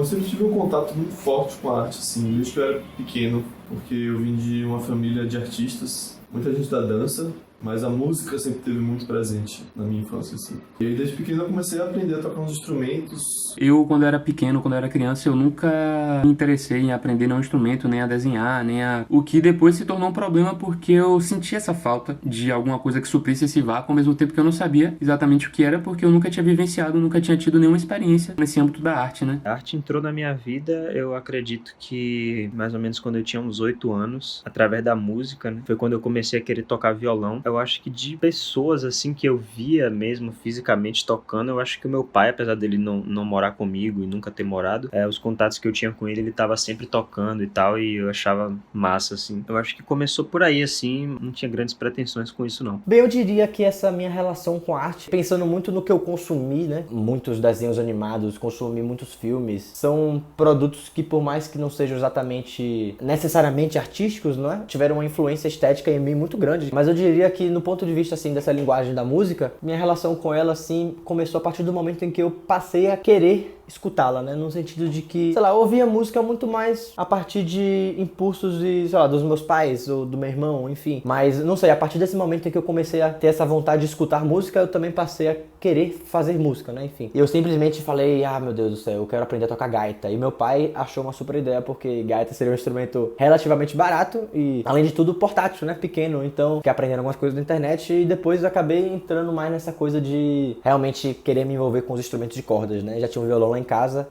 sempre tive um contato muito forte com a arte, assim, desde que eu era pequeno, porque eu vim de uma família de artistas, muita gente da dança, mas a música sempre teve muito presente na minha infância, assim. E aí, desde pequeno, eu comecei a aprender a tocar uns instrumentos. Eu, quando eu era pequeno, quando eu era criança, eu nunca me interessei em aprender nenhum instrumento, nem a desenhar, nem a... O que depois se tornou um problema porque eu senti essa falta de alguma coisa que suprisse esse vácuo, ao mesmo tempo que eu não sabia exatamente o que era, porque eu nunca tinha vivenciado, nunca tinha tido nenhuma experiência nesse âmbito da arte, né? A arte entrou na minha vida, eu acredito que mais ou menos quando eu tinha uns 8 anos, através da música, né? Foi quando eu comecei a querer tocar violão. Eu acho que de pessoas, assim, que eu via mesmo fisicamente tocando, eu acho que o meu pai, apesar dele não morar comigo e nunca ter morado, os contatos que eu tinha com ele tava sempre tocando e tal, e eu achava massa, assim. Eu acho que começou por aí, assim, não tinha grandes pretensões com isso, não. Bem, eu diria que essa minha relação com a arte, pensando muito no que eu consumi, né? Muitos desenhos animados, consumi muitos filmes, são produtos que, por mais que não sejam exatamente necessariamente artísticos, não é? Tiveram uma influência estética em mim muito grande. Mas eu diria que, no ponto de vista, assim, dessa linguagem da música, minha relação com ela, assim, começou a partir do momento em que eu passei a querer escutá-la, né? No sentido de que, sei lá, eu ouvia música muito mais a partir de impulsos e, sei lá, dos meus pais ou do meu irmão, enfim. Mas, não sei, a partir desse momento em que eu comecei a ter essa vontade de escutar música, eu também passei a querer fazer música, né? Enfim. E eu simplesmente falei, meu Deus do céu, eu quero aprender a tocar gaita. E meu pai achou uma super ideia, porque gaita seria um instrumento relativamente barato e, além de tudo, portátil, né? Pequeno. Então, fiquei aprendendo algumas coisas na internet e depois eu acabei entrando mais nessa coisa de realmente querer me envolver com os instrumentos de cordas, né? Já tinha um violão lá em casa.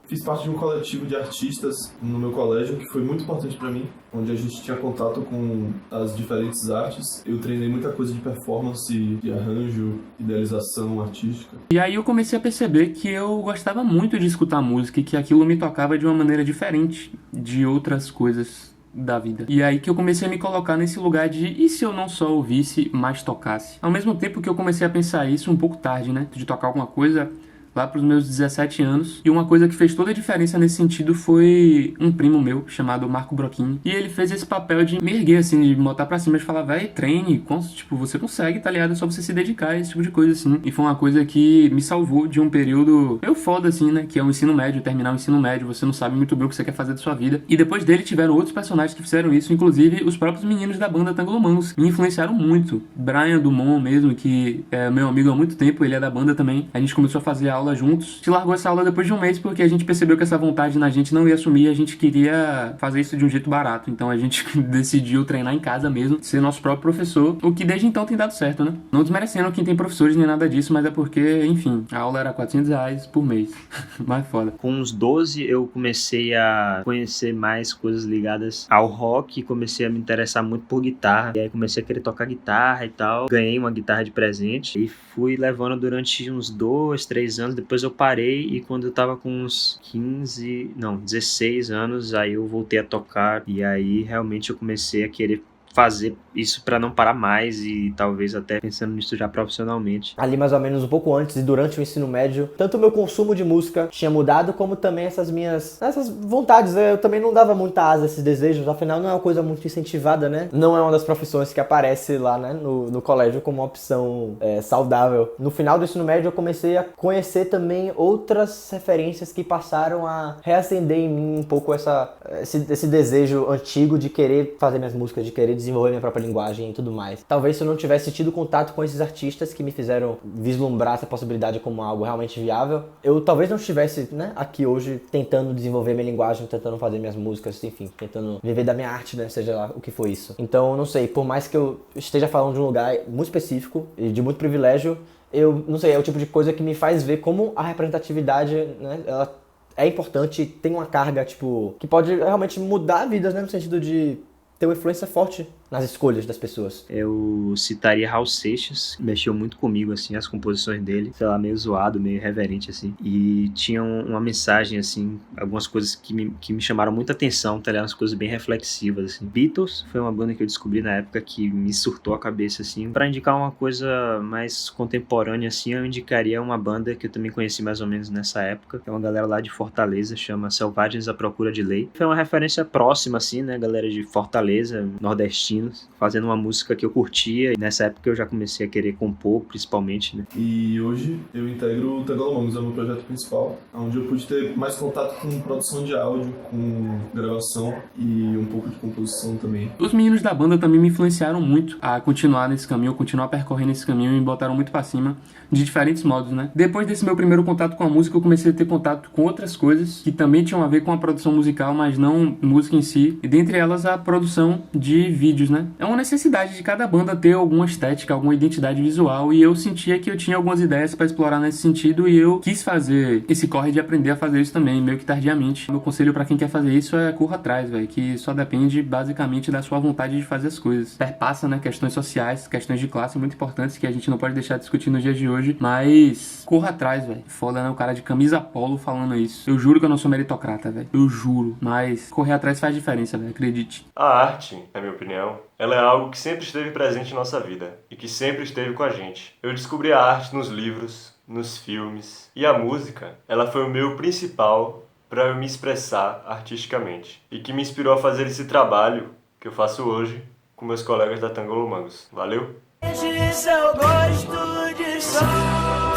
Fiz parte de um coletivo de artistas no meu colégio, que foi muito importante para mim, onde a gente tinha contato com as diferentes artes. Eu treinei muita coisa de performance, de arranjo, idealização artística. E aí eu comecei a perceber que eu gostava muito de escutar música e que aquilo me tocava de uma maneira diferente de outras coisas da vida. E aí que eu comecei a me colocar nesse lugar de e se eu não só ouvisse, mas tocasse? Ao mesmo tempo que eu comecei a pensar isso um pouco tarde, né? De tocar alguma coisa lá pros meus 17 anos. E uma coisa que fez toda a diferença nesse sentido foi um primo meu, chamado Marco Brocchini. E ele fez esse papel de me erguer, assim, de me botar pra cima, de falar, vai, treine, tipo, você consegue, tá ligado? É só você se dedicar a esse tipo de coisa, assim. E foi uma coisa que me salvou de um período meio foda, assim, né? Que é o ensino médio, terminar o ensino médio, você não sabe muito bem o que você quer fazer da sua vida. E depois dele tiveram outros personagens que fizeram isso, inclusive os próprios meninos da banda Tangolomangos. Me influenciaram muito. Brian Dumont mesmo, que é meu amigo há muito tempo, ele é da banda também. A gente começou a fazer aula juntos. A gente largou essa aula depois de um mês porque a gente percebeu que essa vontade na gente não ia assumir, a gente queria fazer isso de um jeito barato. Então a gente decidiu treinar em casa mesmo, ser nosso próprio professor, o que desde então tem dado certo, né? Não desmerecendo quem tem professores nem nada disso, mas é porque, enfim, a aula era R$400 por mês. Mais foda. Com uns 12 eu comecei a conhecer mais coisas ligadas ao rock, comecei a me interessar muito por guitarra, e aí comecei a querer tocar guitarra e tal. Ganhei uma guitarra de presente e fui levando durante uns 2, 3 anos. Depois eu parei e quando eu tava com uns 16 anos, aí eu voltei a tocar e aí realmente eu comecei a querer fazer isso pra não parar mais e talvez até pensando nisso já profissionalmente. Ali mais ou menos um pouco antes e durante o ensino médio, tanto o meu consumo de música tinha mudado, como também essas vontades, né? Eu também não dava muita asa a esses desejos, afinal não é uma coisa muito incentivada, né? Não é uma das profissões que aparece lá, né, no colégio como uma opção saudável. No final do ensino médio eu comecei a conhecer também outras referências que passaram a reacender em mim um pouco esse desejo antigo de querer fazer minhas músicas, de querer desenvolver minha própria linguagem e tudo mais. Talvez se eu não tivesse tido contato com esses artistas que me fizeram vislumbrar essa possibilidade como algo realmente viável, eu talvez não estivesse, né, aqui hoje tentando desenvolver minha linguagem, tentando fazer minhas músicas, enfim, tentando viver da minha arte, né, seja lá o que for isso. Então, não sei, por mais que eu esteja falando de um lugar muito específico e de muito privilégio, eu não sei, é o tipo de coisa que me faz ver como a representatividade, né, ela é importante, tem uma carga, tipo, que pode realmente mudar vidas, né, no sentido de ter uma influência forte nas escolhas das pessoas. Eu citaria Raul Seixas, mexeu muito comigo, assim, as composições dele, sei lá, meio zoado, meio irreverente, assim, e tinha uma mensagem, assim, algumas coisas que me chamaram muita atenção, tá ligado? Umas coisas bem reflexivas, assim. Beatles foi uma banda que eu descobri na época que me surtou a cabeça, assim. Pra indicar uma coisa mais contemporânea, assim, eu indicaria uma banda que eu também conheci mais ou menos nessa época, que é uma galera lá de Fortaleza, chama Selvagens à Procura de Lei. Foi uma referência próxima, assim, né, galera de Fortaleza, nordestina, meninos, fazendo uma música que eu curtia. E nessa época eu já comecei a querer compor, principalmente, né? E hoje eu integro o Tangalomangos, é o meu projeto principal, onde eu pude ter mais contato com produção de áudio, com gravação e um pouco de composição também. Os meninos da banda também me influenciaram muito a continuar nesse caminho, continuar percorrendo esse caminho e me botaram muito pra cima de diferentes modos, né? Depois desse meu primeiro contato com a música, eu comecei a ter contato com outras coisas que também tinham a ver com a produção musical, mas não música em si, e dentre elas a produção de vídeos, né? É uma necessidade de cada banda ter alguma estética, alguma identidade visual, e eu sentia que eu tinha algumas ideias pra explorar nesse sentido, e eu quis fazer esse corre de aprender a fazer isso também, meio que tardiamente. Meu conselho pra quem quer fazer isso é corra atrás, velho, que só depende basicamente da sua vontade de fazer as coisas. Perpassa, né, questões sociais, questões de classe muito importantes que a gente não pode deixar de discutir nos dias de hoje, mas corra atrás, velho. Foda, né, o cara de camisa polo falando isso. Eu juro que eu não sou meritocrata, velho. Eu juro, mas correr atrás faz diferença, velho, acredite. A arte, na minha opinião, ela é algo que sempre esteve presente em nossa vida e que sempre esteve com a gente. Eu descobri a arte nos livros, nos filmes, e a música, ela foi o meio principal para eu me expressar artisticamente e que me inspirou a fazer esse trabalho que eu faço hoje com meus colegas da Tangalomangos. Valeu? Eu gosto de sol.